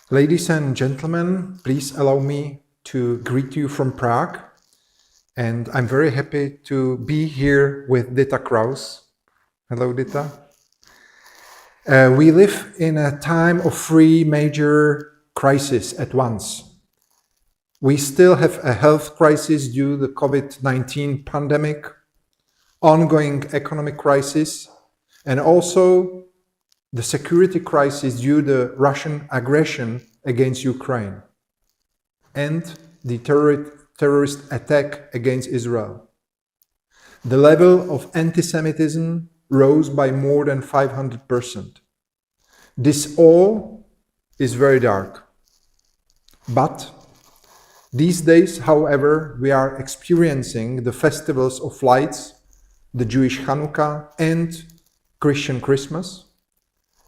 Ladies and gentlemen, please allow me to greet you from Prague. And I'm very happy to be here with Dita Kraus. Hello, Dita. We live in a time of three major crises at once. We still have a health crisis due to the COVID-19 pandemic, ongoing economic crisis, and also the security crisis due to the Russian aggression against Ukraine and the terrorist attack against Israel. The level of anti-Semitism rose by more than 500%. This all is very dark. But these days, however, we are experiencing the festivals of lights, the Jewish Hanukkah and Christian Christmas.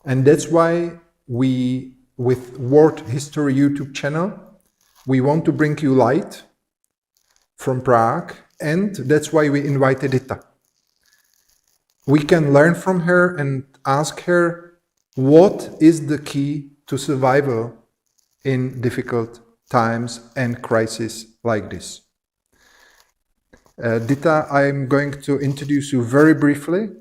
And that's why we, with World History YouTube channel, we want to bring you light from Prague, and that's why we invited Dita. We can learn from her and ask her what is the key to survival in difficult times and crises like this. Dita, I'm going to introduce you very briefly,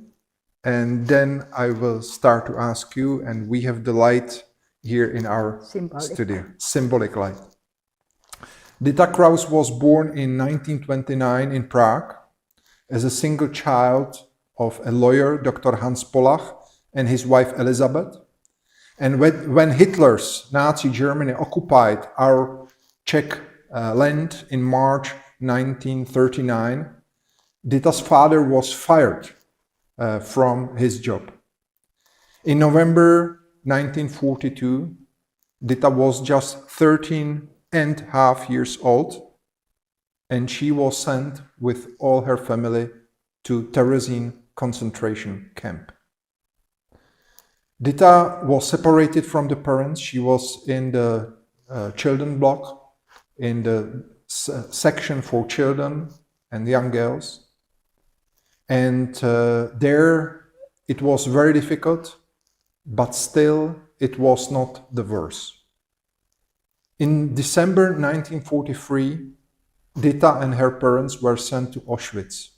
and then I will start to ask you, and we have the light here in our studio, symbolic light. Dita Kraus was born in 1929 in Prague as a single child of a lawyer, Dr. Hans Polach, and his wife Elizabeth. And when Hitler's Nazi Germany occupied our Czech land in March 1939, Dita's father was fired from his job. In November 1942, Dita was just 13.5 years old, and she was sent with all her family to Terzin concentration camp. Dita was separated from the parents. She was in the children block, in the section for children and young girls. And there it was very difficult, but still it was not the worst. In December 1943, Dita and her parents were sent to Auschwitz.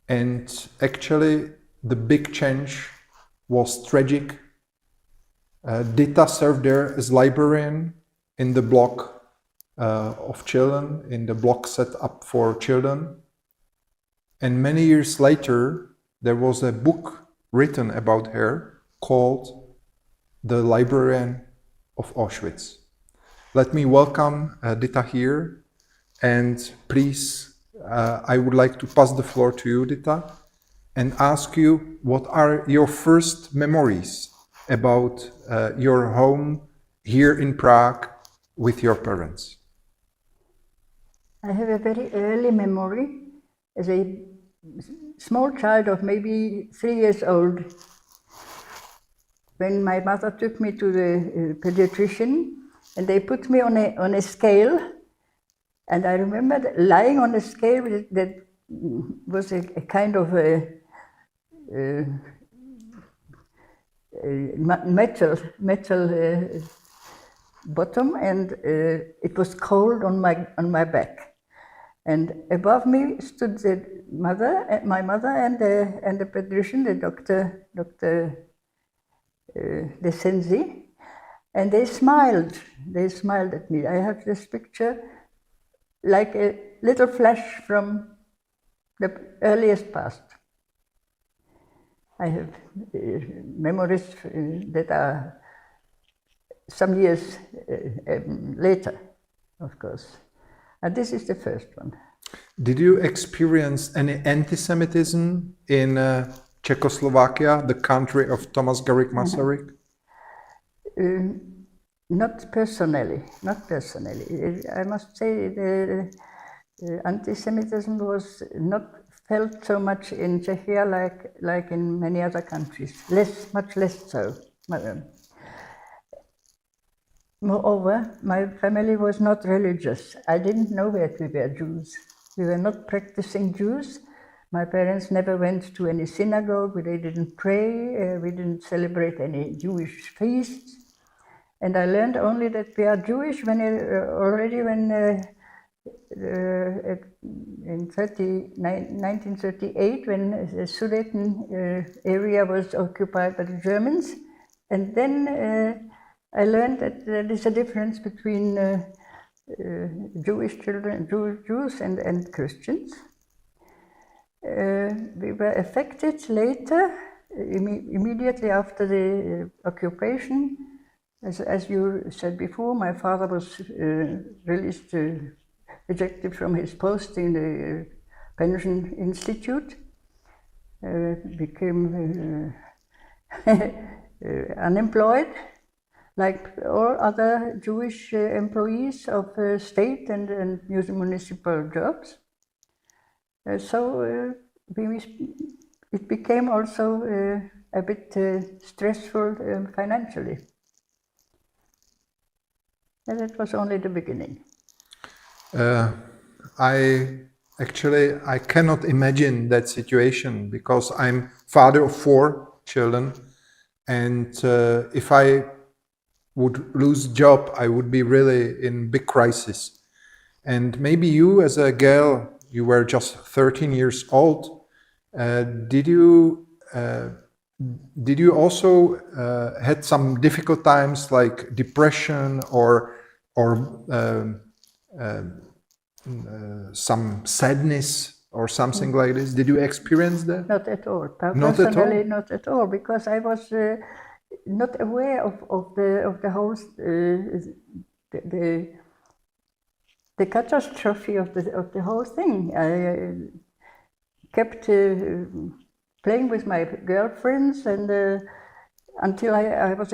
And actually the big change was tragic. Dita served there as librarian in the block of children, in the block set up for children. And many years later, there was a book written about her called The Librarian of Auschwitz. Let me welcome Dita here, and please, I would like to pass the floor to you, Dita, and ask you what are your first memories about your home here in Prague with your parents. I have a very early memory as a small child of maybe 3 years old, when my mother took me to the pediatrician and they put me on a scale, and I remember lying on a scale that was a kind of a metal bottom, and it was cold on my back. And above me stood my mother and the pediatrician, the Dr. Terzin, and they smiled. They smiled at me. I have this picture like a little flash from the earliest past. I have memories that are some years later, of course. And this is the first one. Did you experience any anti-Semitism in Czechoslovakia, the country of Thomas Garrick Masaryk? Not personally, not personally. I must say the anti-Semitism was not felt so much in Czechia like in many other countries. Much less so. Moreover, my family was not religious. I didn't know that we were Jews. We were not practicing Jews. My parents never went to any synagogue. They didn't pray. We didn't celebrate any Jewish feasts. And I learned only that we are Jewish when in 1938, when the Sudeten area was occupied by the Germans. And then I learned that there is a difference between Jewish children, Jews and Christians. We were affected later, immediately after the occupation. As you said before, my father was released, ejected from his post in the pension institute, became unemployed, like all other Jewish employees of state and municipal jobs. So it became also a bit stressful financially. And that was only the beginning. I cannot imagine that situation because I'm father of 4 children, and if I would lose job, I would be really in big crisis. And maybe you, as a girl, you were just 13 years old. Did you also had some difficult times like depression or some sadness or something like this? Did you experience that? Not at all. Not at all? Personally, not at all, because I was not aware of the whole the catastrophe of the whole thing. I kept playing with my girlfriends, and until I was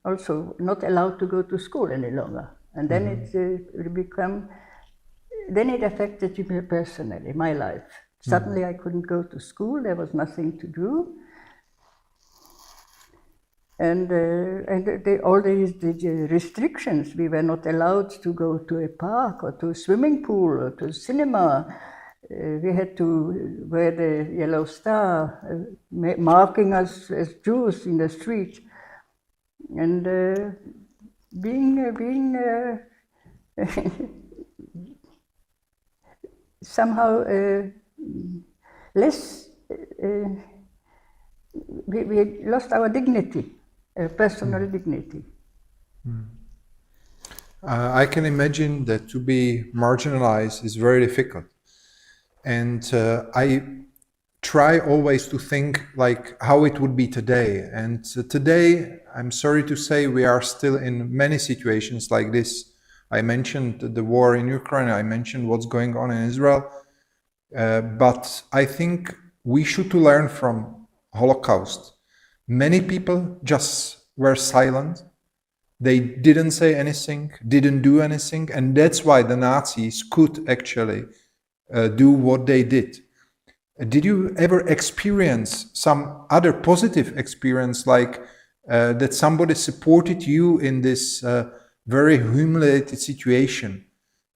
also not allowed to go to school any longer. And then then it affected me personally, my life. Suddenly I couldn't go to school, there was nothing to do. And all these restrictions, we were not allowed to go to a park or to a swimming pool or to cinema. We had to wear the yellow star, marking us as Jews in the street. And being somehow less, we lost our dignity, personal dignity. I can imagine that to be marginalized is very difficult. And I try always to think like how it would be today. And today, I'm sorry to say, we are still in many situations like this. I mentioned the war in Ukraine, I mentioned what's going on in Israel. But I think we should learn from Holocaust. Many people just were silent. They didn't say anything, didn't do anything. And that's why the Nazis could actually do what they did. Did you ever experience some other positive experience, like that somebody supported you in this very humiliated situation?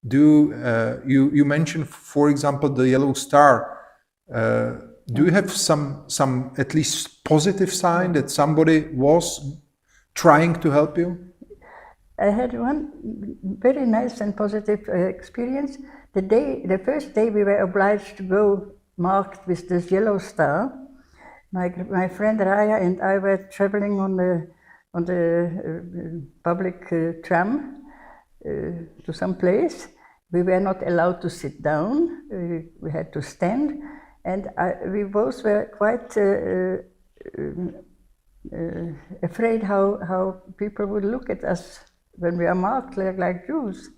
You mentioned, for example, the yellow star. Do you have some at least positive sign that somebody was trying to help you? I had one very nice and positive experience. The first day we were obliged to go marked with this yellow star. My friend Raya and I were traveling on the public tram to some place. We were not allowed to sit down. We had to stand, and we both were quite afraid how people would look at us when we are marked like Jews.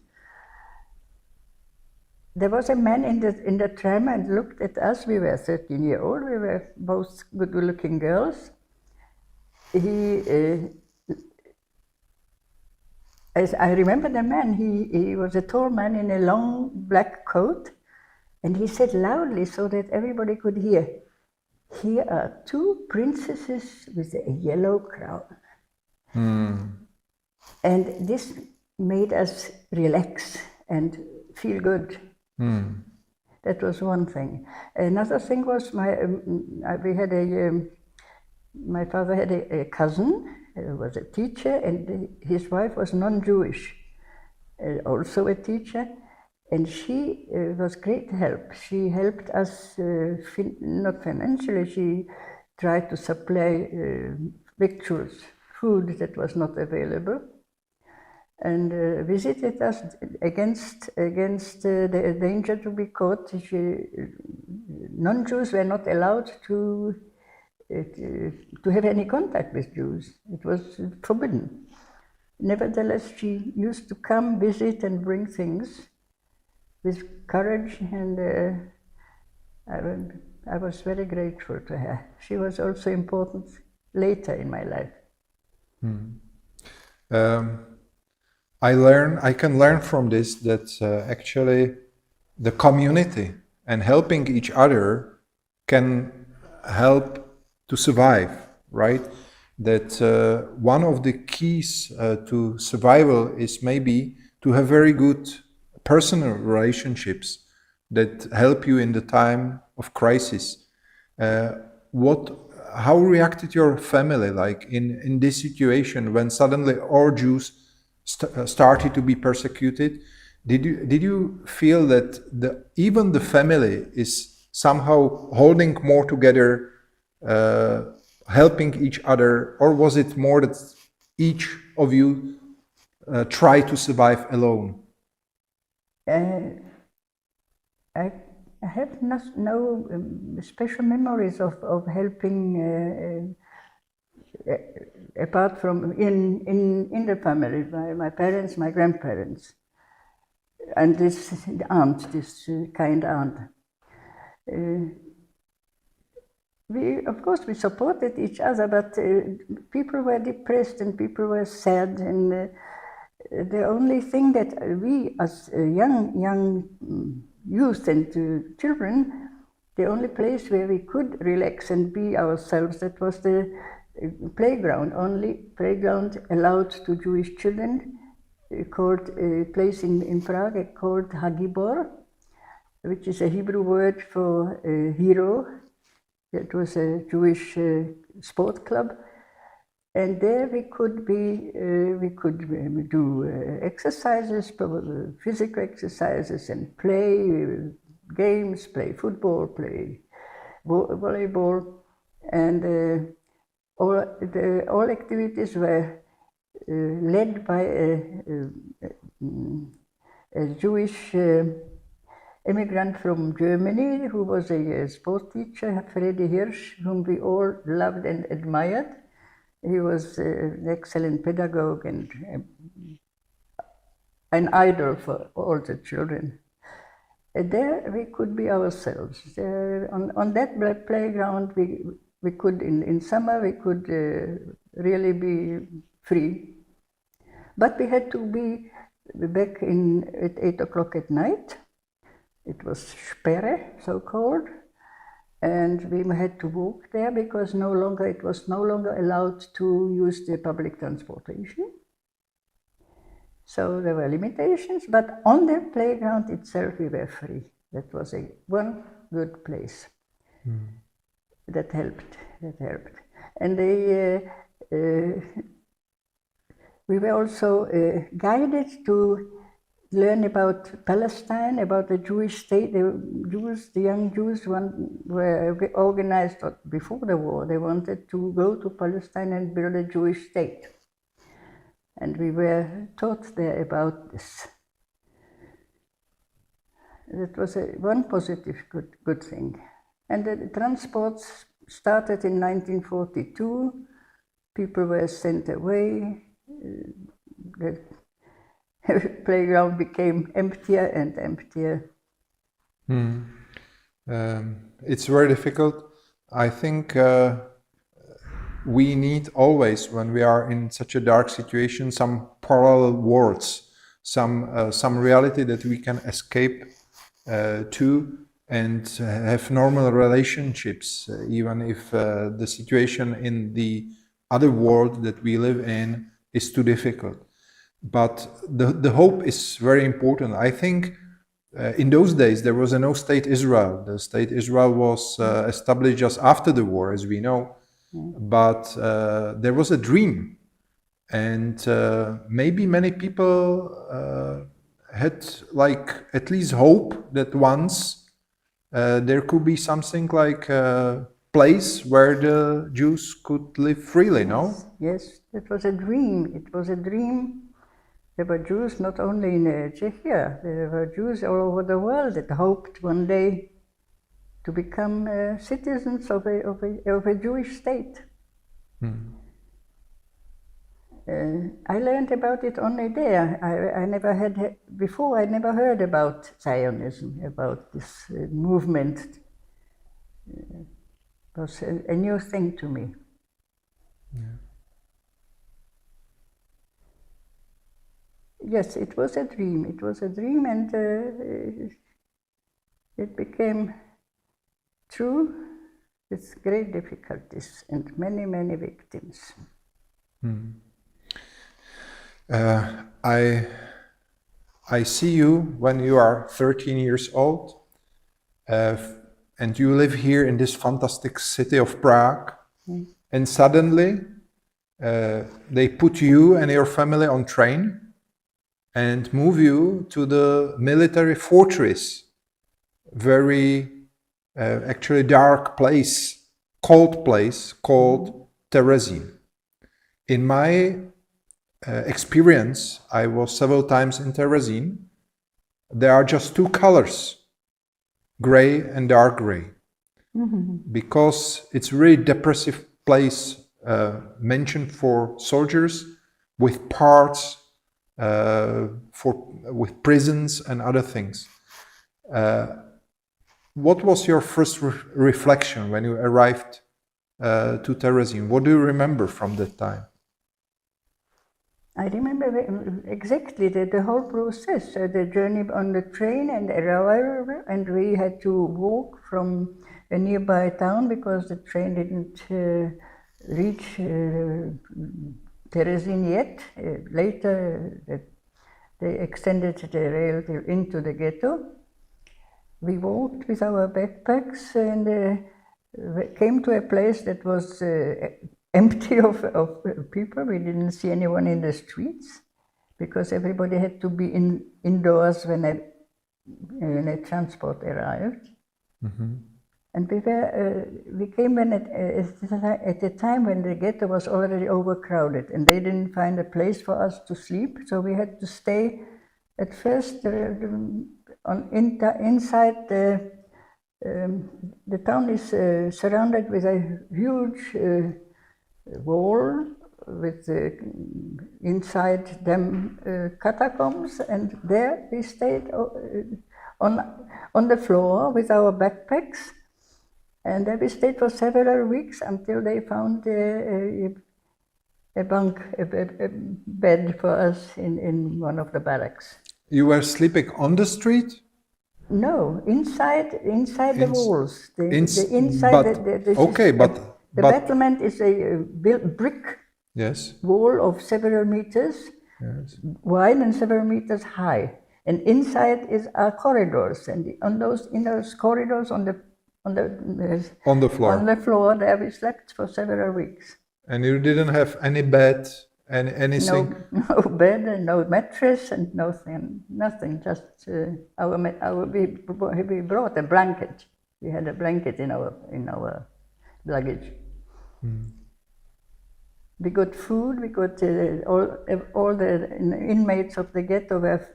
There was a man in the tram and looked at us. We were 13 years old. We were both good-looking girls. As I remember the man, he was a tall man in a long black coat, and he said loudly so that everybody could hear, "Here are 2 princesses with a yellow crown." And this made us relax and feel good. That was one thing. Another thing was my father had a cousin was a teacher, and his wife was non-Jewish, also a teacher, and she was great help. She helped us, not financially, she tried to supply victuals, food that was not available, and visited us against the danger to be caught. Non-Jews were not allowed to have any contact with Jews. It was forbidden. Nevertheless, she used to come, visit, and bring things with courage, and I was very grateful to her. She was also important later in my life. I can learn from this that actually the community and helping each other can help to survive, right? That one of the keys to survival is maybe to have very good personal relationships that help you in the time of crisis. How reacted your family like in this situation when suddenly all Jews started to be persecuted? Did you feel that even the family is somehow holding more together, helping each other, or was it more that each of you tried to survive alone? I have no special memories of helping apart from in the family, my parents, my grandparents, and this aunt, this kind aunt. Of course, we supported each other, but people were depressed and people were sad, and the only thing that we, as young youth and children, the only place where we could relax and be ourselves, that was the playground, only playground allowed to Jewish children, called a place in Prague called Hagibor, which is a Hebrew word for hero. It was a Jewish sport club, and there we could do exercises, physical exercises, and play games, play football, play volleyball, and all activities were led by a Jewish immigrant from Germany who was a sport teacher, Freddy Hirsch, whom we all loved and admired. He was an excellent pedagogue and an idol for all the children. And there we could be ourselves. On that playground, we could, in summer, we could really be free. But we had to be back at 8 o'clock at night. It was Sperre, so called, and we had to walk there because it was no longer allowed to use the public transportation. So there were limitations, but on the playground itself we were free. That was one good place. That helped. And we were also guided to learn about Palestine, about the Jewish state. The young Jews were organized before the war. They wanted to go to Palestine and build a Jewish state. And we were taught there about this. That was one positive good thing. And the transports started in 1942. People were sent away. The playground became emptier and emptier. It's very difficult. I think we need always, when we are in such a dark situation, some parallel worlds, some reality that we can escape to and have normal relationships, even if the situation in the other world that we live in is too difficult. But the hope is very important. I think in those days there was no state Israel. The state Israel was established just after the war, as we know. But there was a dream and maybe many people had like at least hope that once there could be something like a place where the Jews could live freely, no? Yes, it was a dream. It was a dream. There were Jews not only in Czechia, there were Jews all over the world that hoped one day to become citizens of a Jewish state. I learned about it only there. I never had, before I never heard about Zionism, about this movement. It was a new thing to me. Yeah. Yes, it was a dream. It was a dream, and it became true with great difficulties and many, many victims. I see you when you are 13 years old, and you live here in this fantastic city of Prague, and suddenly they put you and your family on train and move you to the military fortress, very actually dark place, cold place called Terzin. In my experience, I was several times in Terzin. There are just two colors, gray and dark gray, because it's a really depressive place mentioned for soldiers with parts, with prisons and other things. What was your first reflection when you arrived to Terzin? What do you remember from that time? I remember exactly the whole process, the journey on the train and we had to walk from a nearby town because the train didn't reach Terzin yet. Later they extended the rail into the ghetto. We walked with our backpacks and came to a place that was empty of people. We didn't see anyone in the streets because everybody had to be indoors when a transport arrived. And we came at a time when the ghetto was already overcrowded and they didn't find a place for us to sleep, so we had to stay at first inside the town is surrounded with a huge wall with inside them catacombs, and there we stayed on the floor with our backpacks, and there we stayed for several weeks until they found a bed for us in one of the barracks. You were sleeping on the street? No, inside the walls. The battlement is a brick wall of several meters wide and several meters high, and inside are corridors. And in those corridors, on the floor, there we slept for several weeks. And you didn't have any bed and anything? No bed and no mattress and nothing. Just we brought a blanket. We had a blanket in our luggage. We got food. We got all the inmates of the ghetto were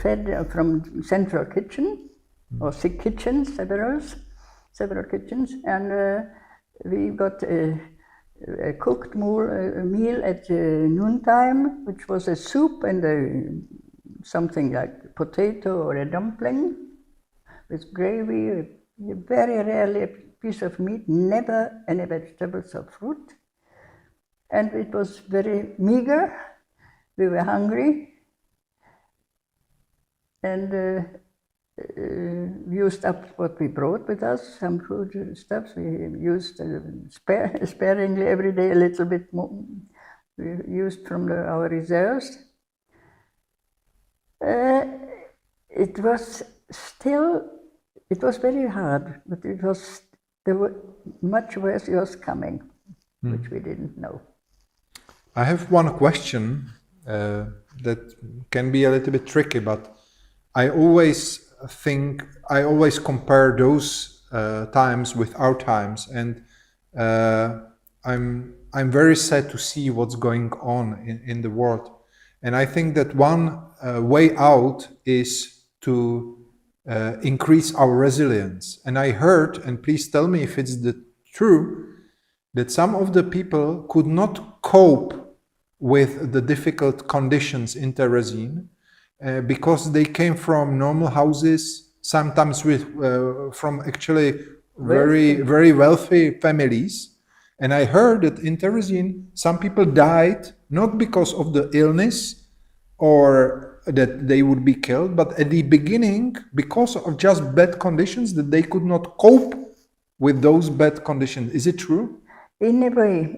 fed from central kitchen or sick kitchens, several kitchens, and we got a cooked meal at noontime, which was a soup and something like potato or a dumpling with gravy, very rarely a piece of meat, never any vegetables or fruit. And it was very meager. We were hungry and used up what we brought with us, some food stuff. We used sparingly every day a little bit more. We used from our reserves. It was very hard, but there were much worse was coming, which we didn't know. I have one question that can be a little bit tricky, but I always compare those times with our times, and I'm very sad to see what's going on in the world. And I think that one way out is to increase our resilience. And I heard, and please tell me if it's true, that some of the people could not cope with the difficult conditions in Terzin because they came from normal houses, sometimes from actually very wealthy families. And I heard that in Terzin, some people died not because of the illness or that they would be killed, but at the beginning, because of just bad conditions, that they could not cope with those bad conditions. Is it true? In a way,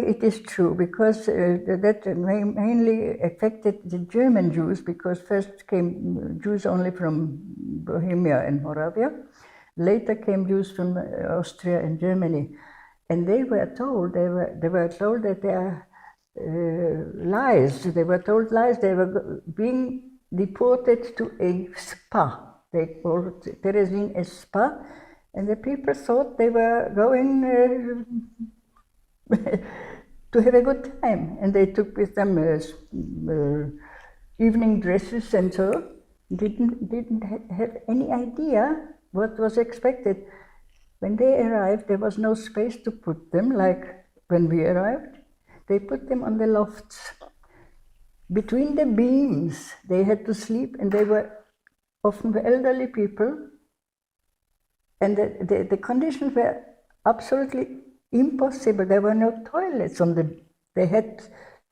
it is true, because that mainly affected the German Jews, because first came Jews only from Bohemia and Moravia. Later came Jews from Austria and Germany, and they were told that they are lies. They were told lies. They were being deported to a spa. They called Terzin a spa, and the people thought they were going to have a good time, and they took with them evening dresses and so. Didn't have any idea what was expected. When they arrived, there was no space to put them, like when we arrived. They put them on the lofts. Between the beams, they had to sleep, and they were often elderly people. And the conditions were absolutely impossible. There were no toilets on the. They had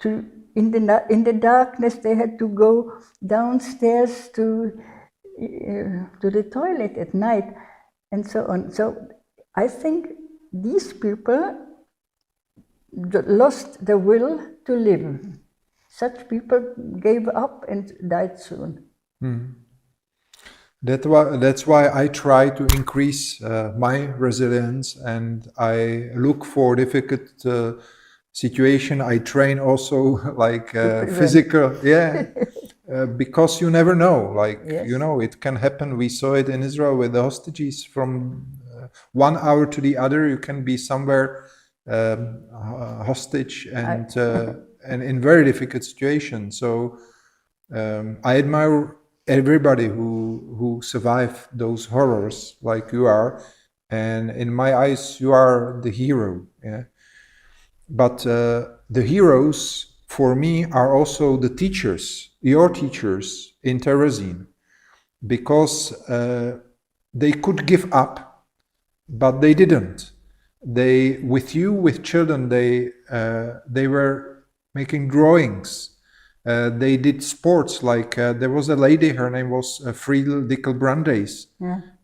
to, in the darkness, they had to go downstairs to the toilet at night, and so on. So I think these people lost the will to live. Such people gave up and died soon. That's why I try to increase my resilience, and I look for difficult situation. I train also like physical, because you never know. Like, yes. You know, it can happen. We saw it in Israel with the hostages. From 1 hour to the other, you can be somewhere hostage and in very difficult situation. So I admire everybody who survived those horrors, like you are, and in my eyes, you are the hero. Yeah, but the heroes for me are also the teachers, your teachers in Terzin, because they could give up, but they didn't. They, with you, with children, they were making drawings. They did sports, like there was a lady, her name was Friedel Dickel-Brandeis,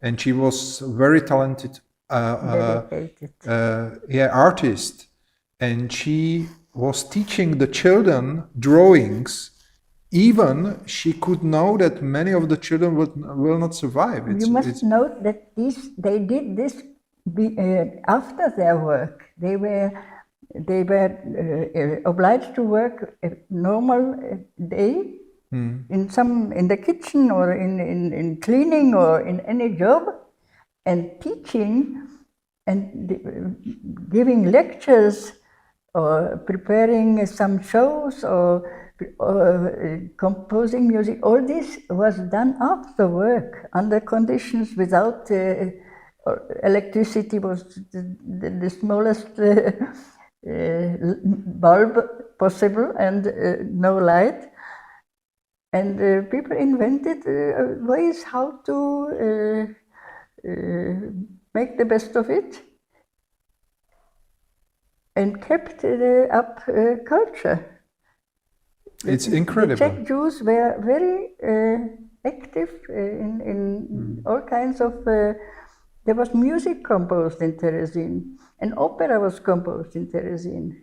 and she was very talented artist, and she was teaching the children drawings. Even she could know that many of the children will not survive. You must note that they did this after their work. They were obliged to work a normal day in the kitchen or in cleaning or in any job, and teaching and giving lectures or preparing some shows or composing music. All this was done after work, under conditions, without electricity. Was the smallest bulb possible, and no light. And people invented ways how to make the best of it, and kept up culture. It's incredible. The Czech Jews were very active in all kinds of. There was music composed in Terzin, and opera was composed in Terzin.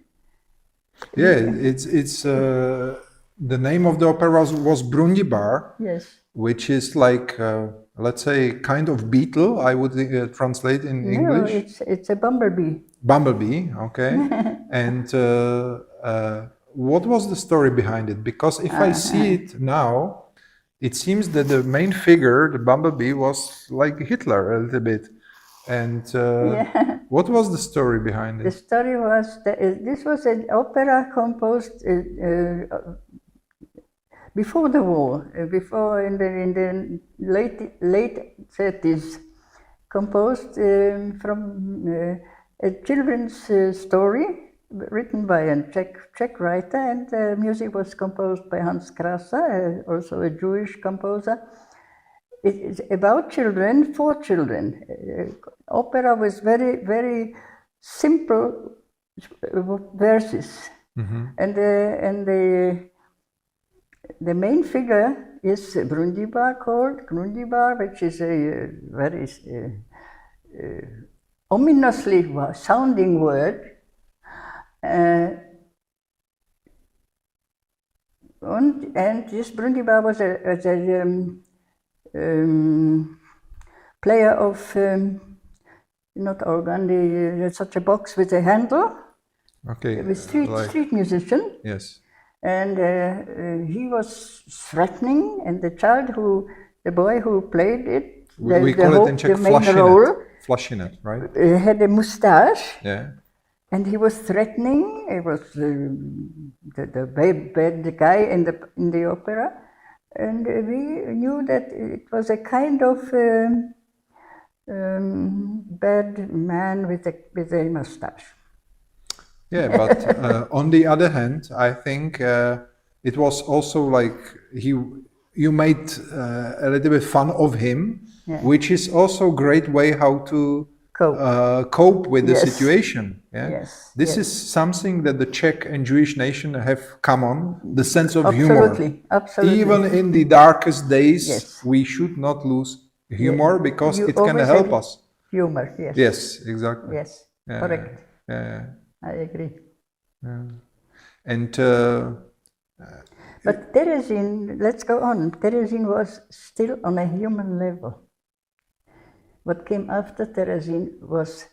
Yeah, it's the name of the opera was Brundibar. Yes. Which is like, let's say, kind of beetle, I would translate in English. No, it's a bumblebee. Bumblebee, okay. And what was the story behind it? Because if I see it now, it seems that the main figure, the Bumblebee, was like Hitler a little bit. And Yeah. what was the story behind The it? story was that this was an opera composed before the war, before in the late 30s, composed from a children's story written by a Czech writer, and the music was composed by Hans Krasa, also a Jewish composer. It is about children, for children. Opera was very, very simple verses, and the main figure is Grundibar, called Grundibar, which is a very ominously sounding word. And this Grundibar was a player of not organ, such a box with a handle. Okay. With street musician. Yes. And he was threatening, and the boy who played it, we call it in Czech the main role, flashinet, right? Had a mustache. Yeah. And he was threatening. It was the bad guy in the opera, and we knew that it was a kind of bad man with a mustache. Yeah, but on the other hand, I think it was also like you made a little bit fun of him, which is also a great way how to cope with the situation. Yeah? Yes. This is something that the Czech and Jewish nation have come on, the sense of Absolutely. humor. Absolutely. Even in the darkest days, we should not lose humor because it can help us. Humor, yes. Yes, exactly. Yes, correct. Yeah. I agree. Yeah. And but Terzin, let's go on. Terzin was still on a human level. What came after Terzin was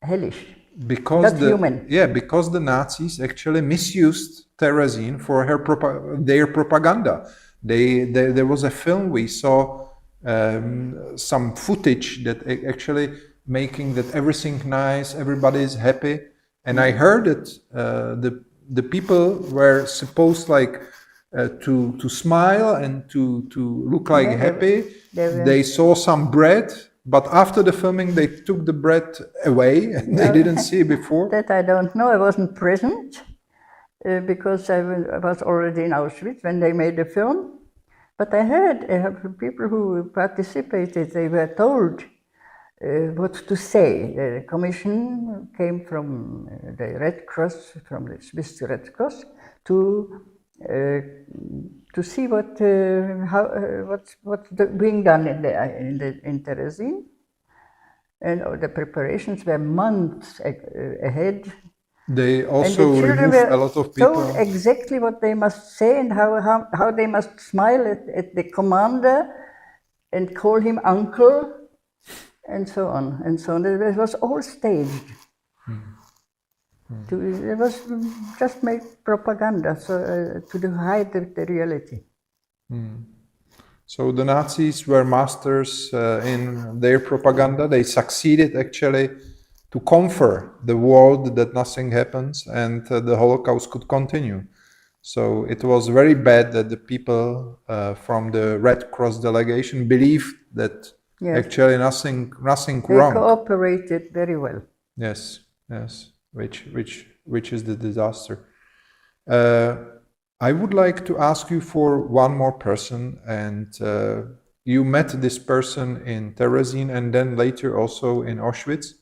hellish. Because not human. Yeah, because the Nazis actually misused Terzin for their propaganda. There was a film we saw, some footage that actually making that everything nice, everybody is happy. And I heard that the people were supposed like to smile and to look like happy. They saw some bread, but after the filming they took the bread away and they didn't see it before. That I don't know. I wasn't present because I was already in Auschwitz when they made the film. But I heard people who participated, they were told what to say. The commission came from the Red Cross, from the Swiss Red Cross, to see what's being done in Terzin, and the preparations were months ahead. They also removed a lot of people. Told exactly what they must say and how they must smile at the commander and call him uncle. And so on, and so on. It was all staged. It was just made propaganda to hide the reality. So the Nazis were masters in their propaganda. They succeeded actually to comfort the world that nothing happens and the Holocaust could continue. So it was very bad that the people from the Red Cross delegation believed that actually nothing wrong. They cooperated very well. Yes, which is the disaster. I would like to ask you for one more person, and you met this person in Terzin and then later also in Auschwitz,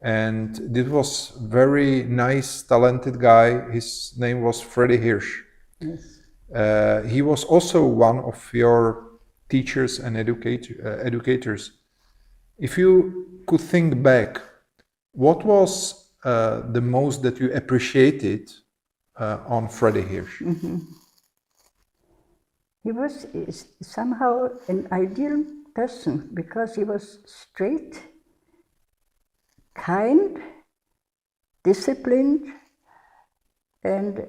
and this was very nice, talented guy. His name was Freddy Hirsch. Yes. He was also one of your teachers and educators. If you could think back, what was the most that you appreciated on Freddy Hirsch? He was somehow an ideal person because he was straight, kind, disciplined, And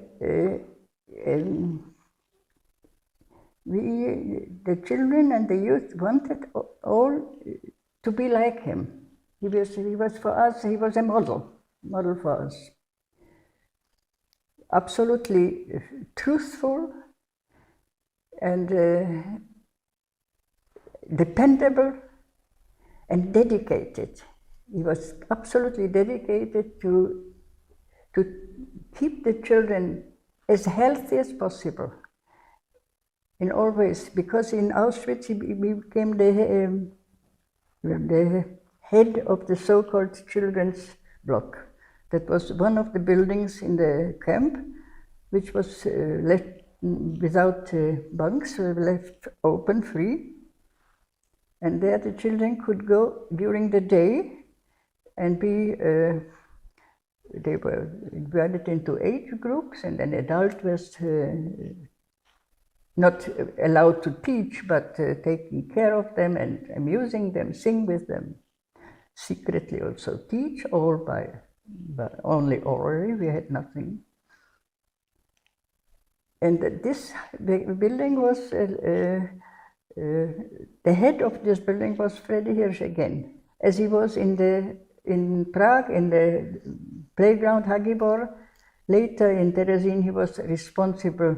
the children and the youth wanted all to be like him. He was for us, he was a model for us. Absolutely truthful and dependable and dedicated. He was absolutely dedicated to keep the children as healthy as possible in all ways, because in Auschwitz he became the head of the so-called children's block. That was one of the buildings in the camp, which was left without bunks, left open, free. And there the children could go during the day and be, they were divided into 8 groups, and an adult was not allowed to teach, but taking care of them and amusing them, sing with them. Secretly also teach, all but only orally, we had nothing. And this building was, the head of this building was Freddy Hirsch again, as he was in Prague, in the playground Hagibor. Later in Terzin, he was responsible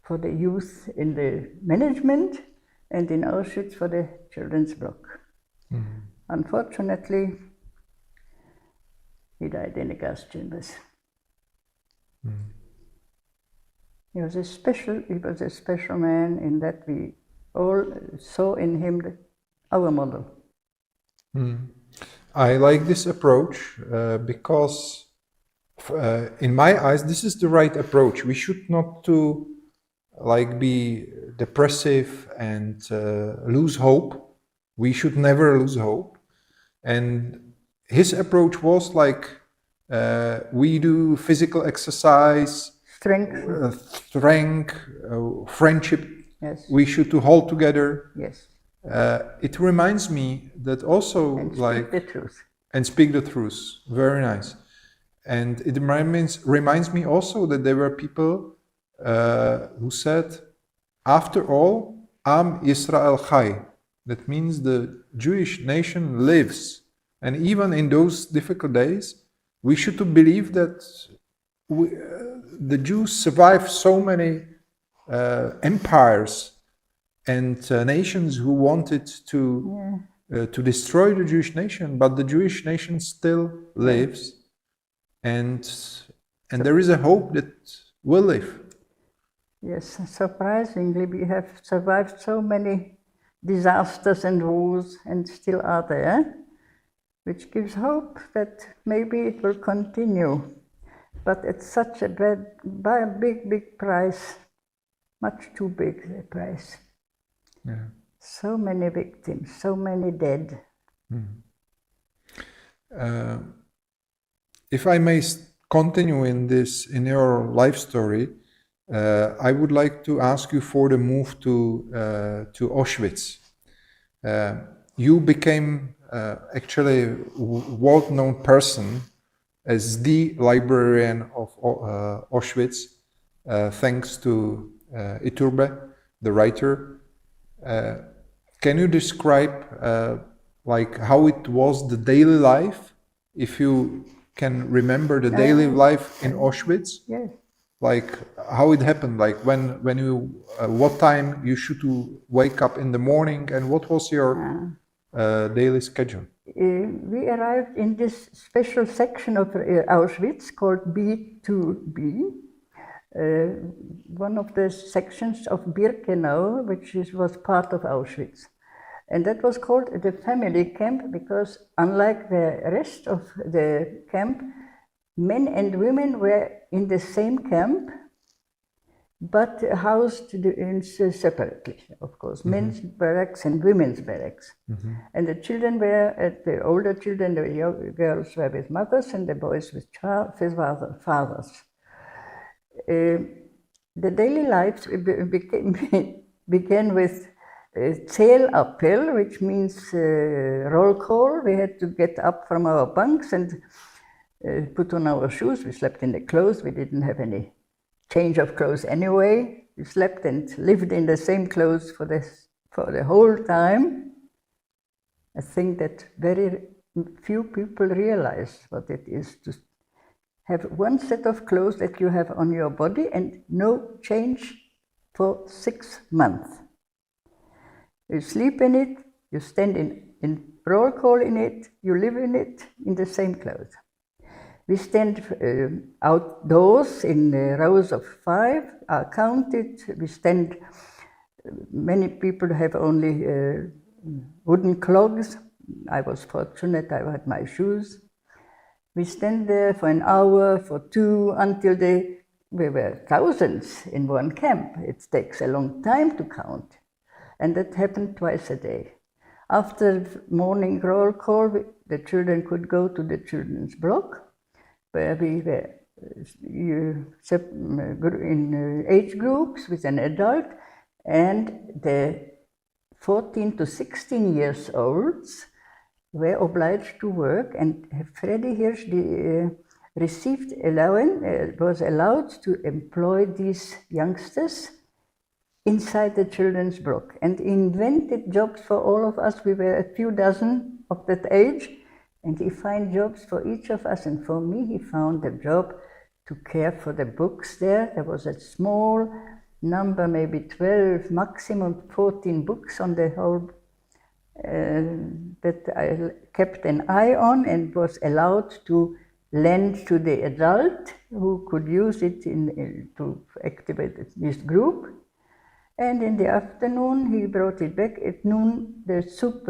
for the youth in the management, and in Auschwitz for the children's block. Mm-hmm. Unfortunately, he died in the gas chambers. Mm. He was a special man in that we all saw in him our model. Mm. I like this approach because in my eyes, this is the right approach. We should not be depressive and lose hope. We should never lose hope. And his approach was like, we do physical exercise, strength, friendship. Yes. We should hold together. Yes. It reminds me that also and speak the truth. And speak the truth. Very nice. And it reminds me also that there were people who said, after all, Am Yisrael Chai. That means the Jewish nation lives. And even in those difficult days, we should believe that the Jews survived so many empires and nations who wanted to destroy the Jewish nation, but the Jewish nation still lives, and there is a hope that will live. Yes, surprisingly, we have survived so many disasters and wars, and still are there, which gives hope that maybe it will continue. But it's such a big price, much too big a price. Yeah. So many victims, so many dead. If I may continue in your life story, I would like to ask you for the move to Auschwitz. You became actually a world-known person as the librarian of Auschwitz, thanks to Iturbe, the writer. Can you describe how it was the daily life, if you can remember the daily life in Auschwitz? Yes. Like how it happened, like when you, what time you should wake up in the morning, and what was your daily schedule? We arrived in this special section of Auschwitz called B2B, one of the sections of Birkenau, which was part of Auschwitz. And that was called the family camp because, unlike the rest of the camp, men and women were in the same camp, but housed separately, of course, men's barracks and women's barracks. And the children were, the older children, the young girls were with mothers, and the boys with fathers. The daily life began with Zählappell, which means roll call. We had to get up from our bunks and put on our shoes. We slept in the clothes. We didn't have any change of clothes anyway. We slept and lived in the same clothes for the whole time. I think that very few people realize what it is to have one set of clothes that you have on your body and no change for 6 months. You sleep in it, you stand in roll call in it, you live in it, in the same clothes. We stand outdoors in rows of 5, are counted. We stand, many people have only wooden clogs. I was fortunate, I had my shoes. We stand there for an hour, for 2, until we were thousands in one camp. It takes a long time to count. And that happened twice a day. After morning roll call, the children could go to the children's block, where we were in age groups with an adult, and the 14 to 16 years olds were obliged to work, and Freddy Hirsch received allowance, was allowed to employ these youngsters inside the children's block and invented jobs for all of us. We were a few dozen of that age, and he found jobs for each of us, and for me he found a job to care for the books there. There was a small number, maybe 12, maximum 14 books on the whole that I kept an eye on and was allowed to lend to the adult who could use it to activate this group. And in the afternoon he brought it back. At noon the soup,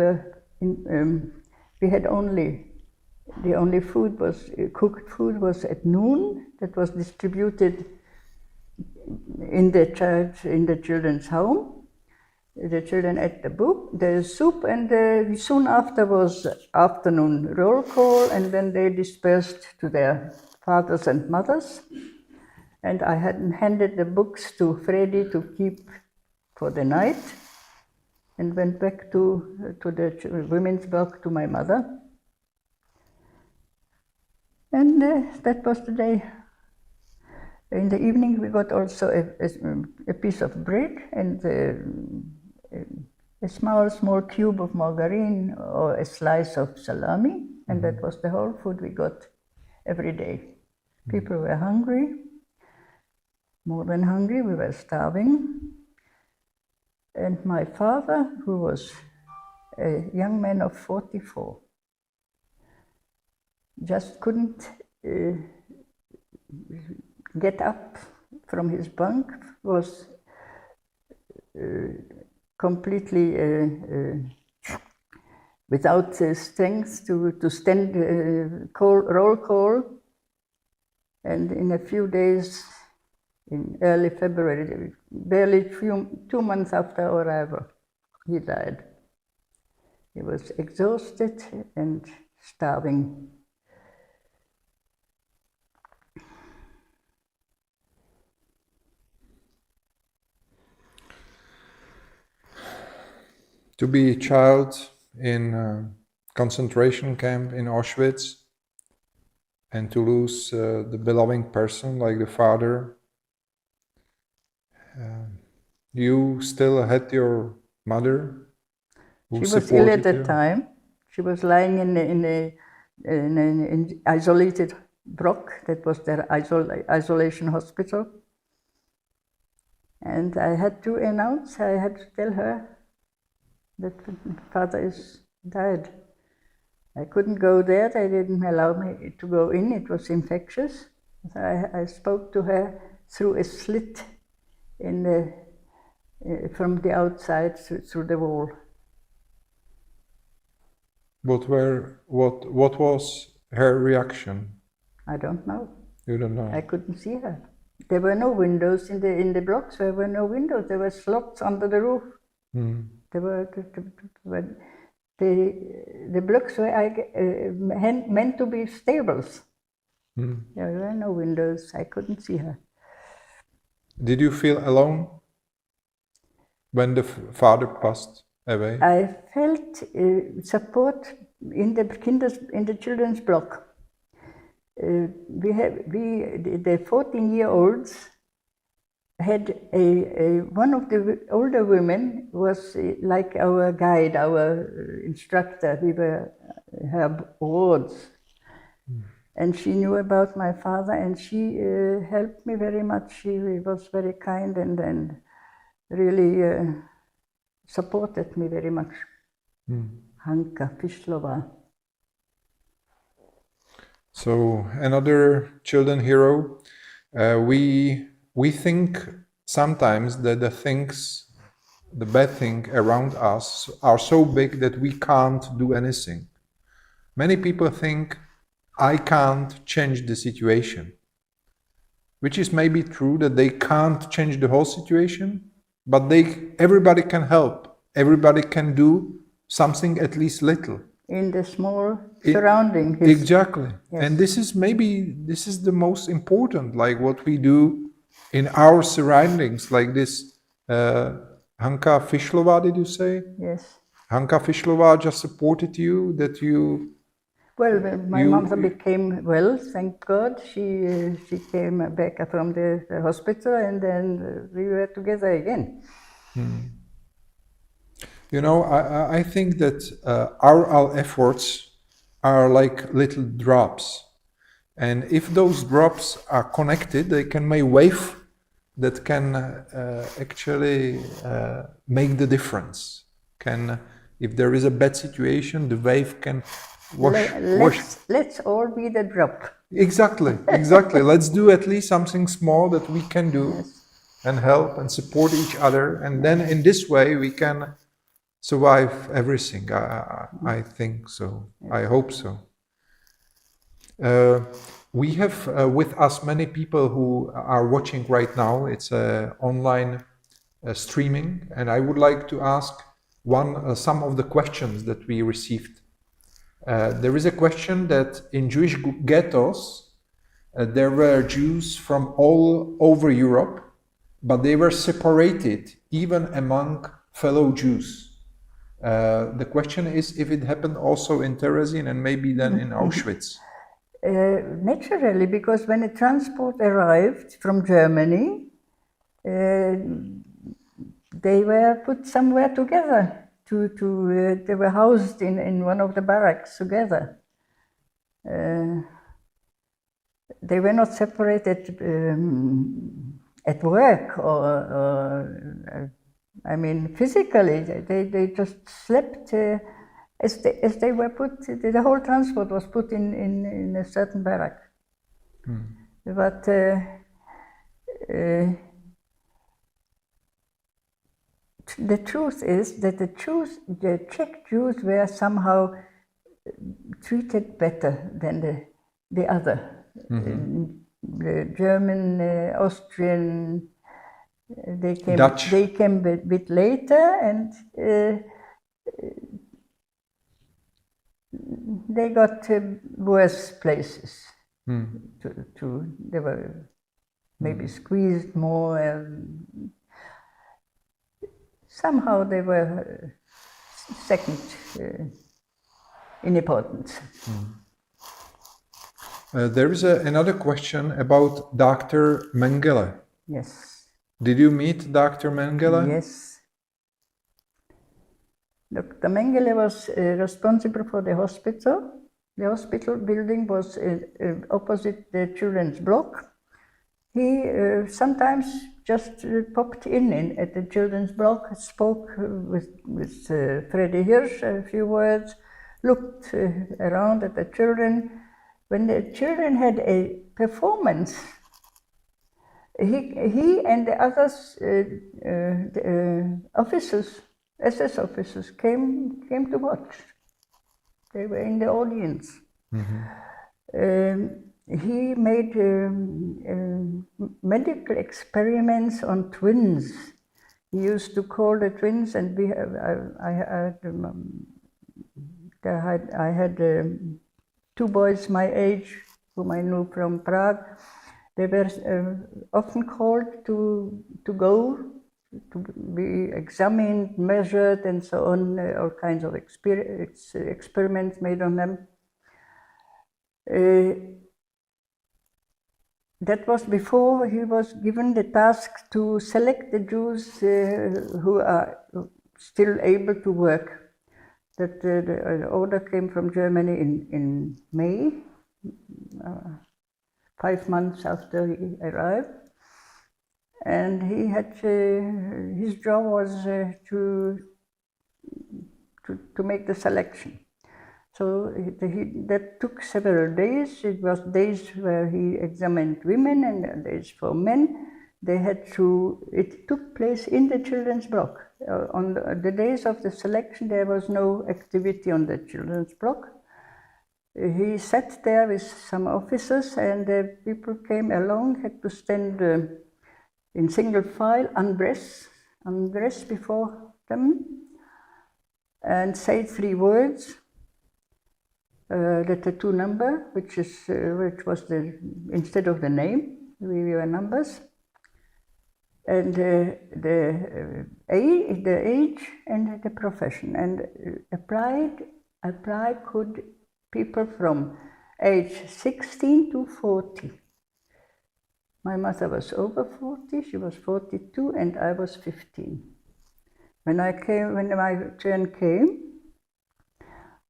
we had the only food was, cooked food was at noon, that was distributed in the church, in the children's home. The children ate the soup, and soon after was afternoon roll call, and then they dispersed to their fathers and mothers. And I had handed the books to Freddy to keep for the night, and went back to the women's block to my mother. And that was the day. In the evening we got also a piece of bread and a small cube of margarine or a slice of salami, and that was the whole food we got every day. People were hungry, more than hungry, we were starving. And my father, who was a young man of 44, just couldn't get up from his bunk, was completely without strength to stand roll call. And in a few days, in early February, barely 2 months after our arrival, he died. He was exhausted and starving. To be a child in a concentration camp in Auschwitz and to lose the beloved person like the father. You still had your mother who She was ill at supported that you? time. She was lying in an isolated block. That was their isolation hospital. And I had to announce, I had to tell her that father is died. I couldn't go there. They didn't allow me to go in. It was infectious. So I spoke to her through a slit from the outside through the wall. What was her reaction? I don't know. You don't know. I couldn't see her. There were no windows in the blocks. There were no windows. There were slots under the roof. There were the blocks were meant to be stables. There were no windows. I couldn't see her. Did you feel alone when the father passed away? I felt support in the children's block. the 14-year-olds had one of the older women was like our guide, our instructor. We were her wards. And she knew about my father, and she helped me very much. She was very kind and really supported me very much. Hanka Fischlova. So another children hero. We think sometimes that the bad thing around us are so big that we can't do anything. Many people think, I can't change the situation, which is maybe true that they can't change the whole situation, but everybody can help. Everybody can do something at least little. In the small surrounding. Exactly. Yes. And this is the most important, like what we do in our surroundings, like this. Hanka Fischlova, did you say? Yes. Hanka Fischlova just supported you, that you... Well, when my mother became well, thank God. She came back from the hospital, and then we were together again. You know, I think that our efforts are like little drops. And if those drops are connected, they can make a wave that can actually make the difference. If there is a bad situation, the wave can wash. Let's all be the drop. Exactly. Let's do at least something small that we can do, and help and support each other. And then in this way we can survive everything. I think so. I hope so. We have with us many people who are watching right now. It's online streaming, and I would like to ask some of the questions that we received. There is a question that in Jewish ghettos there were Jews from all over Europe, but they were separated even among fellow Jews. The question is if it happened also in Terzin and maybe then in Auschwitz. Naturally, because when a transport arrived from Germany, they were put somewhere together. They were housed in one of the barracks together. They were not separated at work or I mean, physically. They just slept. As they were put, the whole transport was put in a certain barrack. But the truth is that the Czech Jews were somehow treated better than the other. The German, Austrian, Dutch. They came a bit later, and they got worse places. They were maybe squeezed more. Somehow they were second in importance. There is another question about Dr. Mengele. Yes. Did you meet Dr. Mengele? Yes. Dr. Mengele was responsible for the hospital. The hospital building was opposite the children's block. He sometimes just popped in at the children's block, spoke with Freddy Hirsch a few words, looked around at the children. When the children had a performance, he and the others, officers, SS officers, came to watch. They were in the audience. He made medical experiments on twins. He used to call the twins, and I had two boys my age, whom I knew from Prague. They were often called to go to be examined, measured, and so on. All kinds of experiments made on them. that was before he was given the task to select the Jews who are still able to work. That the order came from Germany in May, 5 months after he arrived. And he had his job was to make the selection. So that took several days. It was days where he examined women and days for men. It took place in the children's block. On the days of the selection, there was no activity on the children's block. He sat there with some officers, and the people came along, had to stand in single file, undress before them, and say 3 words. The tattoo number, which was instead of the name, we were numbers, and the age and the profession, and apply could people from age 16 to 40. My mother was over 40, she was 42, and I was 15. When my turn came,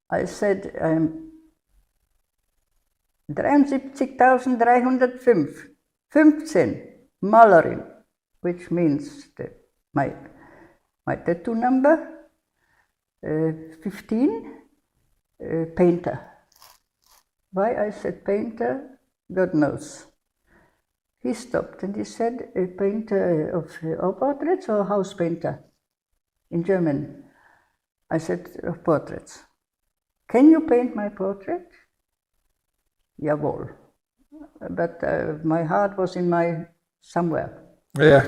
I said, 73.305, 15, Malerin, which means my tattoo number, 15, painter. Why I said painter, God knows. He stopped and he said, a painter of portraits or house painter in German? I said, of portraits. Can you paint my portrait? Jawohl. But my heart was in somewhere. Yeah.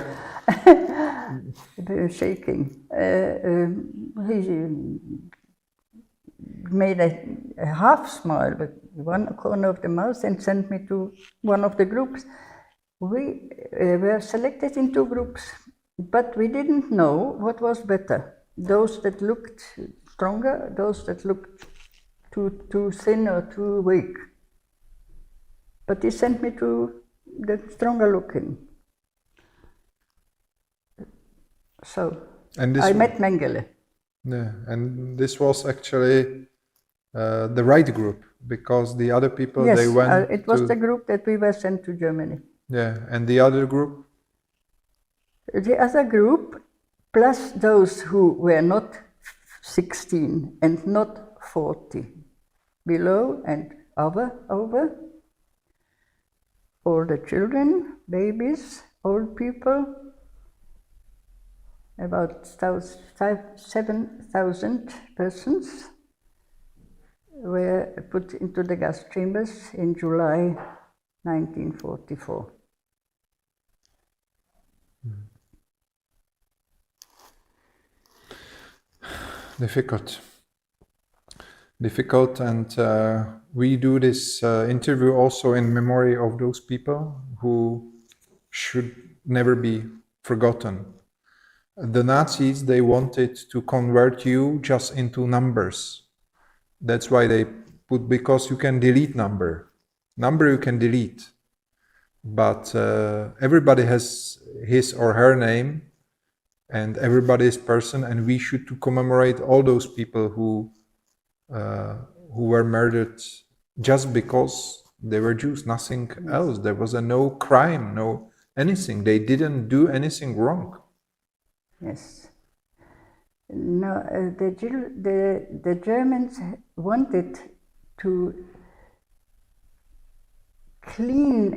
Shaking. He made a half smile with one corner of the mouth and sent me to one of the groups. We were selected in 2 groups, but we didn't know what was better. Those that looked stronger, those that looked too thin or too weak. But he sent me to the stronger looking. So I met Mengele. Yeah, and this was actually the right group, because the other people, yes, they went it was the group that we were sent to Germany. Yeah, and the other group? The other group, plus those who were not 16 and not 40, below and over, all the children, babies, old people, about 7,000 persons were put into the gas chambers in July 1944. Difficult, and we do this interview also in memory of those people who should never be forgotten. The Nazis, they wanted to convert you just into numbers. That's why they put, because you can delete number you can delete, but everybody has his or her name, and everybody is person, and we should to commemorate all those people who were murdered just because they were Jews, nothing else. There was no crime, no anything. They didn't do anything wrong. Yes. No, the Germans wanted to clean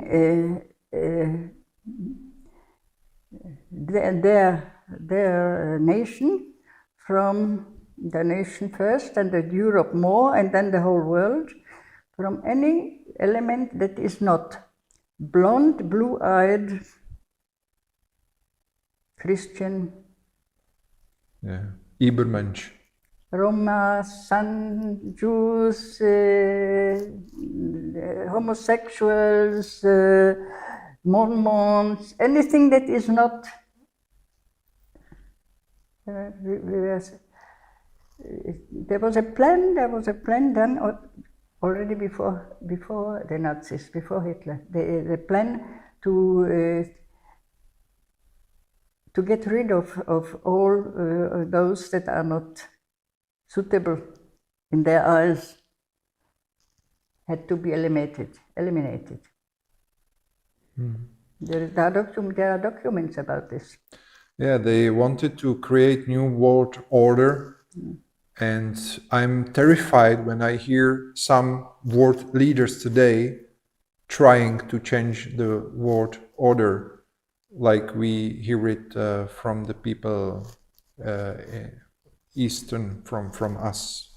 their nation from the nation first, and the Europe more, and then the whole world, from any element that is not blonde, blue-eyed, Christian, Übermensch, Roma, San, Jews, homosexuals, Mormons, anything that is not. There was a plan done already before the Nazis, before Hitler. The plan to get rid of all those that are not suitable in their eyes had to be eliminated. There are documents about this. Yeah, they wanted to create new world order, and I'm terrified when I hear some world leaders today trying to change the world order, like we hear it from the people eastern from us,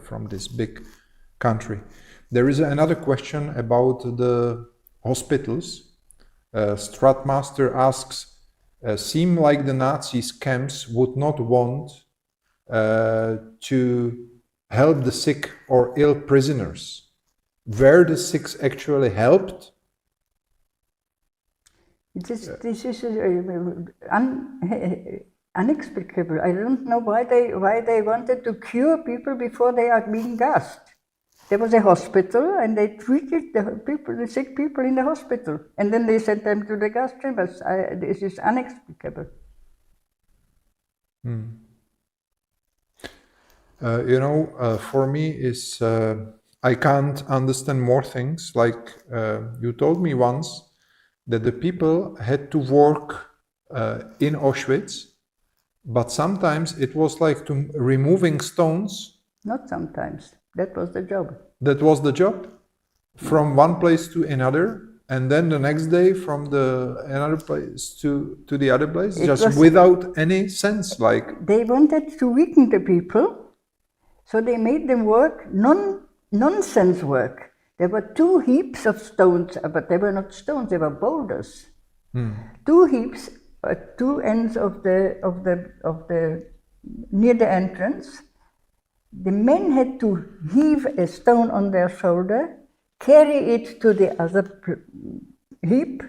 from this big country. There is another question about the hospitals. Stratmaster asks, seem like the Nazis camps would not want to help the sick or ill prisoners. Were the sick actually helped? This is inexplicable. I don't know why they wanted to cure people before they are being gassed. There was a hospital, and they treated the sick people in the hospital, and then they sent them to the gas chambers. This is inexplicable. For me, I can't understand more things. Like you told me once that the people had to work in Auschwitz, but sometimes it was like removing stones. Not sometimes. That was the job. That was the job? From one place to another, and then the next day from another place to the other place, just without any sense, like... They wanted to weaken the people, so they made them work nonsense work. There were 2 heaps of stones, but they were not stones, they were boulders. 2 heaps at 2 ends of the near the entrance. The men had to heave a stone on their shoulder, carry it to the other heap,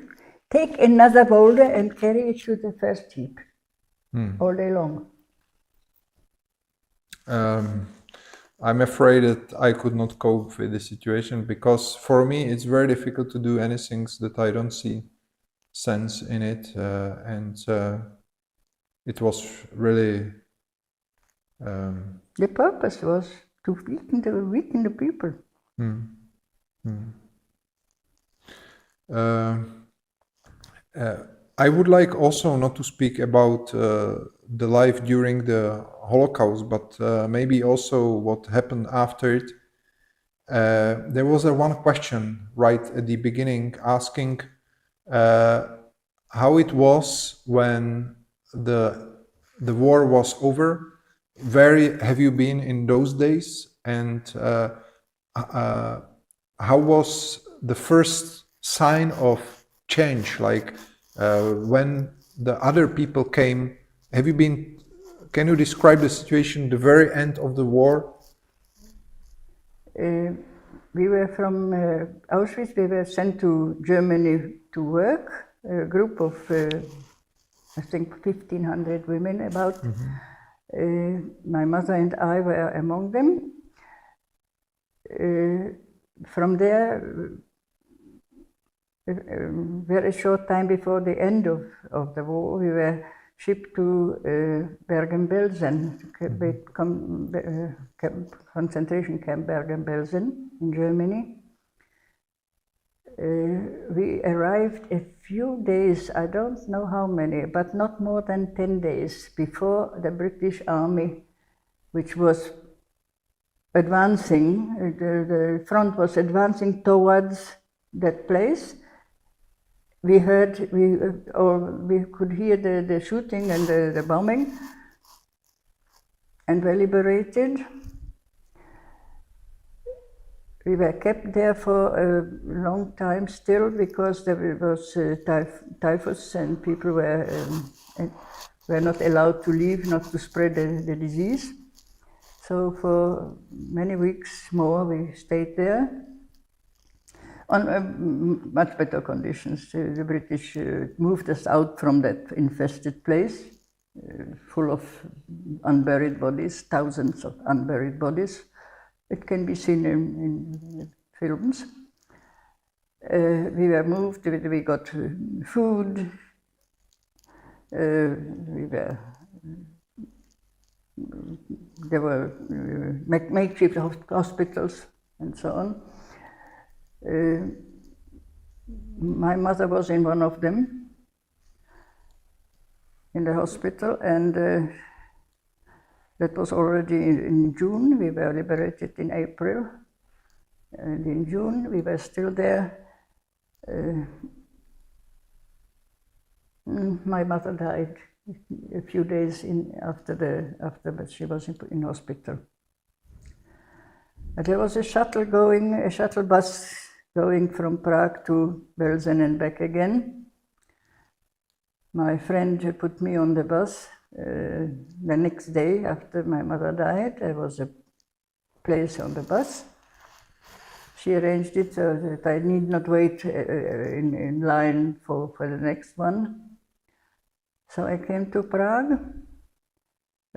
take another boulder and carry it to the first heap, all day long. I'm afraid that I could not cope with the situation, because for me it's very difficult to do anything that I don't see sense in it, and it was really... The purpose was to weaken the people. I would like also not to speak about the life during the Holocaust, but maybe also what happened after it. There was one question right at the beginning asking how it was when the war was over. Where have you been in those days, and how was the first sign of change, like when the other people came? Can you describe the situation, the very end of the war? We were from Auschwitz, we were sent to Germany to work, a group of, I think, 1,500 women about. My mother and I were among them. From there, very short time before the end of the war, we were shipped to Bergen-Belsen, concentration camp Bergen-Belsen in Germany. We arrived a few days, I don't know how many, but not more than 10 days before the British Army, which was advancing, the front was advancing towards that place. We could hear the shooting and the bombing, and were liberated. We were kept there for a long time still, because there was typhus, and people were not allowed to leave, not to spread the disease. So for many weeks more we stayed there on much better conditions. The British moved us out from that infested place, full of unburied bodies, thousands of unburied bodies. It can be seen in films. We were moved, we got food, there were makeshift hospitals and so on. My mother was in one of them, in the hospital, and that was already in June. We were liberated in April, and in June we were still there. My mother died a few days after she was in hospital. But there was a shuttle bus going from Prague to Belsen and back again. My friend put me on the bus. The next day after my mother died, there was a place on the bus. She arranged it so that I need not wait in line for the next one. So I came to Prague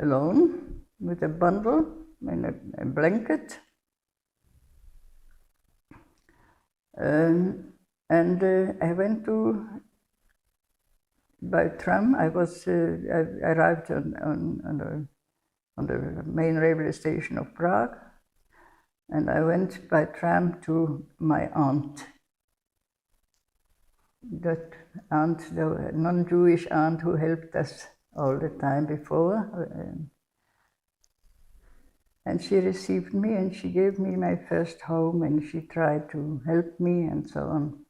alone with a bundle and a blanket. And I went by tram. I arrived on the main railway station of Prague, and I went by tram to my aunt. That aunt, the non-Jewish aunt who helped us all the time before. And she received me and she gave me my first home and she tried to help me and so on.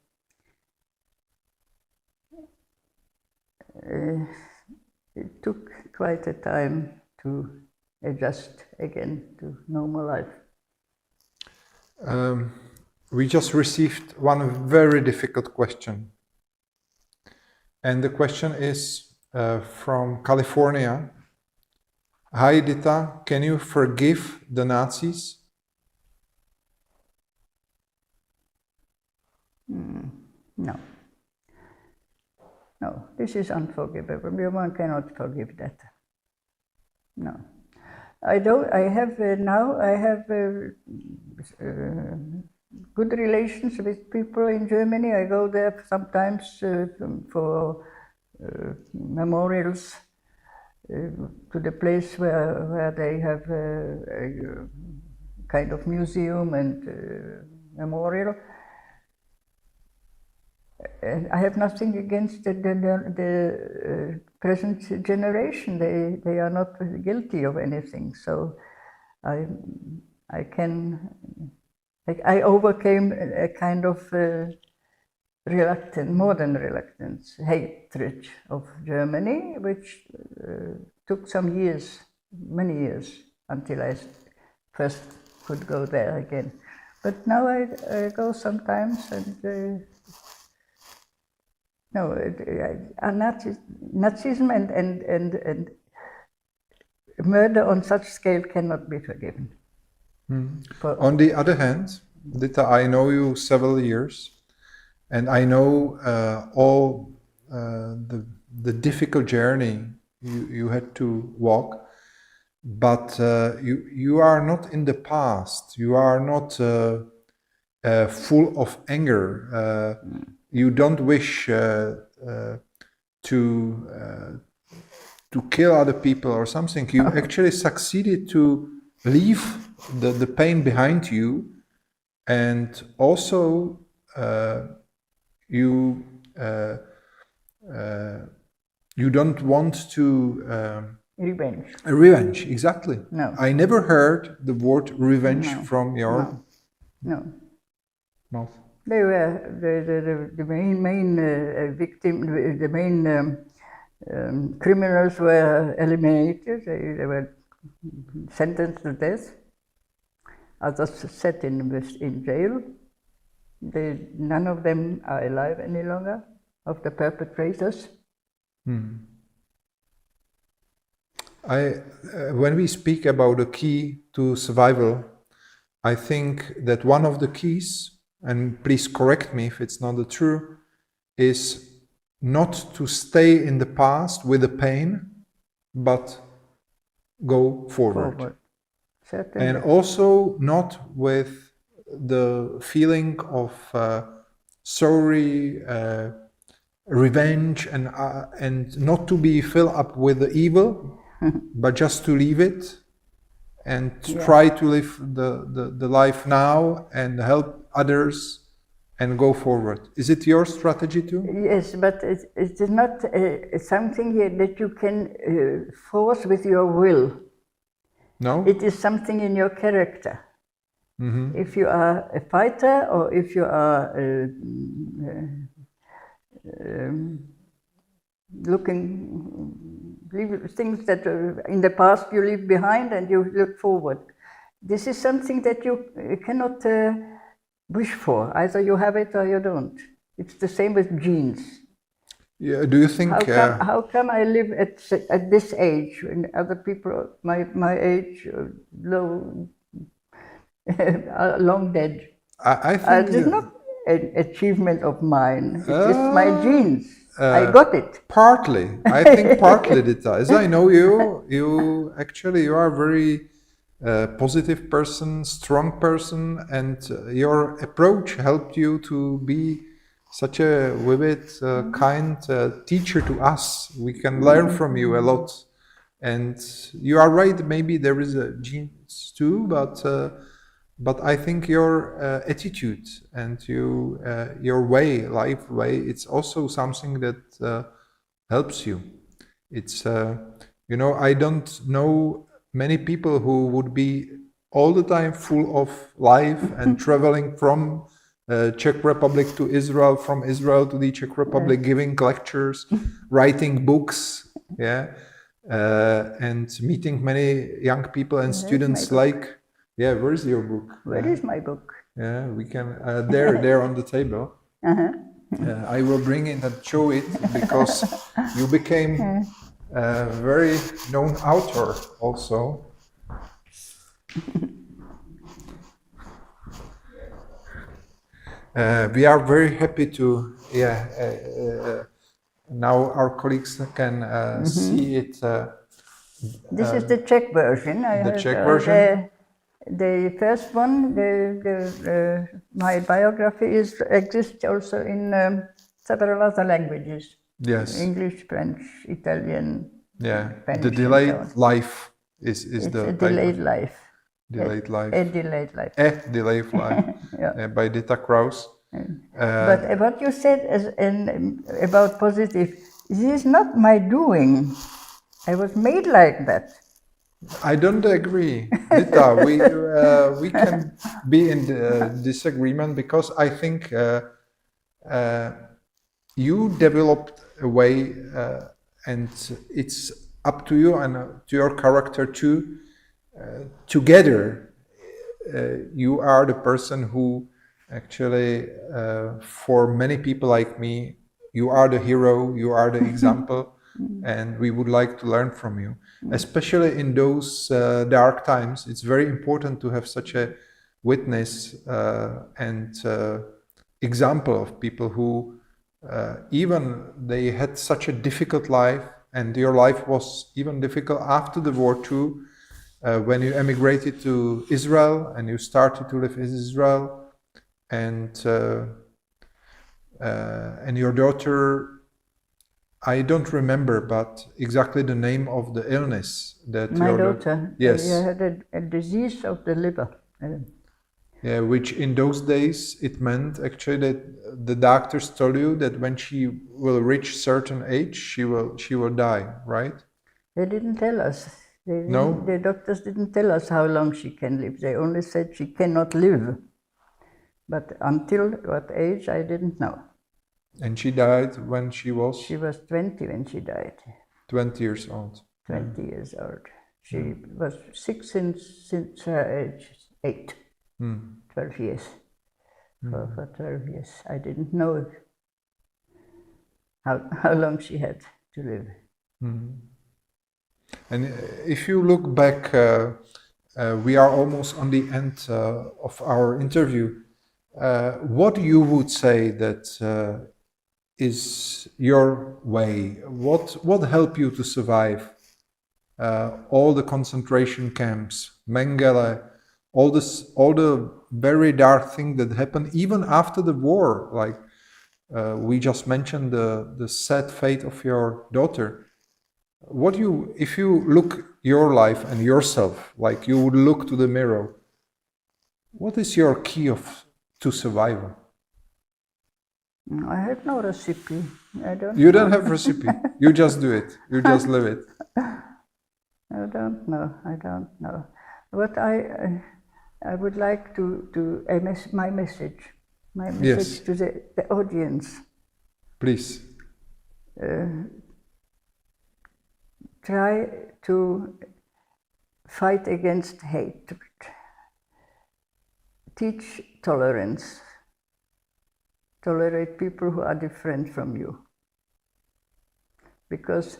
It took quite a time to adjust again to normal life. We just received one very difficult question. And the question is from California. Hi Dita, can you forgive the Nazis? No. No, this is unforgivable. One cannot forgive that. No. I have good relations with people in Germany. I go there sometimes for memorials to the place where they have a kind of museum and memorial. And I have nothing against the present generation. They are not guilty of anything. So I overcame a kind of more than reluctance, hatred of Germany, which took some years, many years, until I first could go there again. But now I go sometimes and no, Nazism and murder on such scale cannot be forgiven. On the other hand, Dita, I know you several years, and I know all the difficult journey you had to walk, but you are not in the past. You are not full of anger. You don't wish to kill other people or something. You actually succeeded to leave the pain behind you, and also you don't want to revenge. Exactly. No. I never heard the word revenge from your mouth. They were the main victim, the main criminals were eliminated. They were sentenced to death. Others set in jail. None of them are alive any longer, of the perpetrators. When we speak about the key to survival, I think that one of the keys, and please correct me if it's not the true, is not to stay in the past with the pain, but go forward. Certainly. and also not with the feeling of sorry, revenge, and not to be filled up with the evil, but just to leave it and try to live the life now and help others and go forward. Is it your strategy too? Yes, but it is not something that you can force with your will. No? It is something in your character. Mm-hmm. If you are a fighter, or if you are leave things that in the past you leave behind and you look forward. This is something that you cannot wish for. Either you have it or you don't. It's the same with genes. Yeah, do you think... How come I live at this age when other people my age are long dead? I think... It's not an achievement of mine. It is my genes. I got it. Partly. I think partly, Dita. As I know you, you are a very positive person, strong person, and your approach helped you to be such a vivid, kind teacher to us. We can learn from you a lot. And you are right, maybe there is a genes too, but I think your attitude and your life way, it's also something that helps you. It's, I don't know many people who would be all the time full of life and traveling from Czech Republic to Israel, from Israel to the Czech Republic, giving lectures, writing books, and meeting many young people and students like... Yeah, where is your book? Where is my book? Yeah, we can... there on the table. I will bring it and show it, because you became a very known author also. We are very happy to... now our colleagues can see it. This is the Czech version. The Czech version? The first one, my biography exists also in several other languages. Yes. English, French, Italian. Yeah. Spanish, The Delayed Life is it's the a delayed life. Delayed Life. A delayed life. A Delayed Life. By Dita Kraus. But what you said about positive, this is not my doing. I was made like that. I don't agree, Dita. We can be in disagreement, because I think you developed a way, and it's up to you and to your character too. Together, you are the person who actually, for many people like me, you are the hero, you are the example, and we would like to learn from you. Especially in those dark times, it's very important to have such a witness and example of people who even they had such a difficult life, and your life was even difficult after the war too, when you emigrated to Israel and you started to live in Israel, and your daughter, I don't remember, but exactly the name of the illness that my daughter. Yes. She had a disease of the liver. Yeah, which in those days it meant actually that the doctors told you that when she will reach certain age, she will die, right? They didn't tell us. No? The doctors didn't tell us how long she can live. They only said she cannot live. But until what age, I didn't know. And she died when she was? She was 20 when she died. 20 years old. 20 years old. She was sick since her age 8. 12 years. For 12 years. I didn't know how long she had to live. And if you look back, we are almost on the end of our interview. What you would say that is your way? What helped you to survive all the concentration camps Mengele, all the very dark thing that happened even after the war. Like we just mentioned the sad fate of your daughter. If you look your life and yourself, like you would look to the mirror, what is your key to survival? I have no recipe. You don't have recipe. You just do it. You just live it. I don't know. I don't know. But I would like to my message Yes. to the audience. Please. Try to fight against hatred. Teach tolerance. Tolerate people who are different from you. Because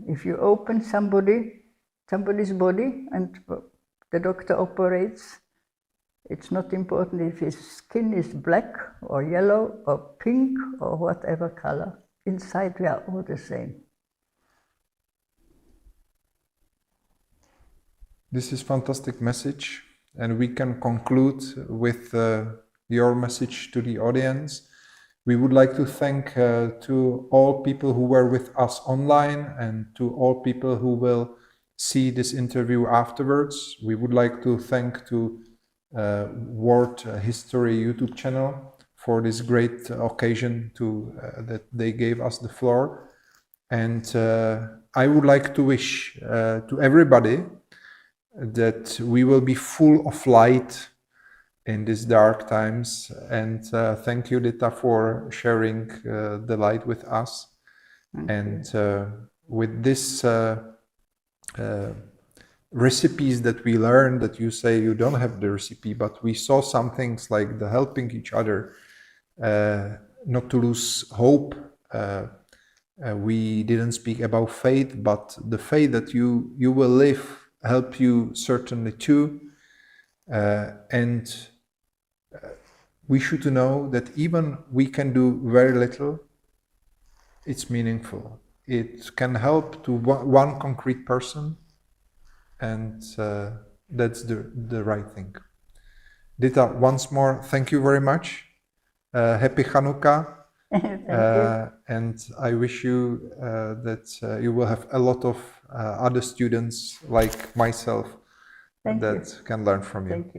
if you open somebody's body and the doctor operates, it's not important if his skin is black or yellow or pink or whatever color. Inside we are all the same. This is fantastic message, and we can conclude with your message to the audience. We would like to thank to all people who were with us online and to all people who will see this interview afterwards. We would like to thank to World History YouTube channel for this great occasion that they gave us the floor. And I would like to wish to everybody that we will be full of light in these dark times. And thank you, Dita, for sharing the light with us. And with this recipes that we learned, that you say you don't have the recipe, but we saw some things like the helping each other, not to lose hope. We didn't speak about faith, but the faith that you will live help you certainly too. And we should know that even we can do very little, it's meaningful. It can help to one concrete person, and that's the right thing. Dita, once more, thank you very much. Happy Hanukkah. And I wish you that you will have a lot of other students like myself that can learn from you. Thank you.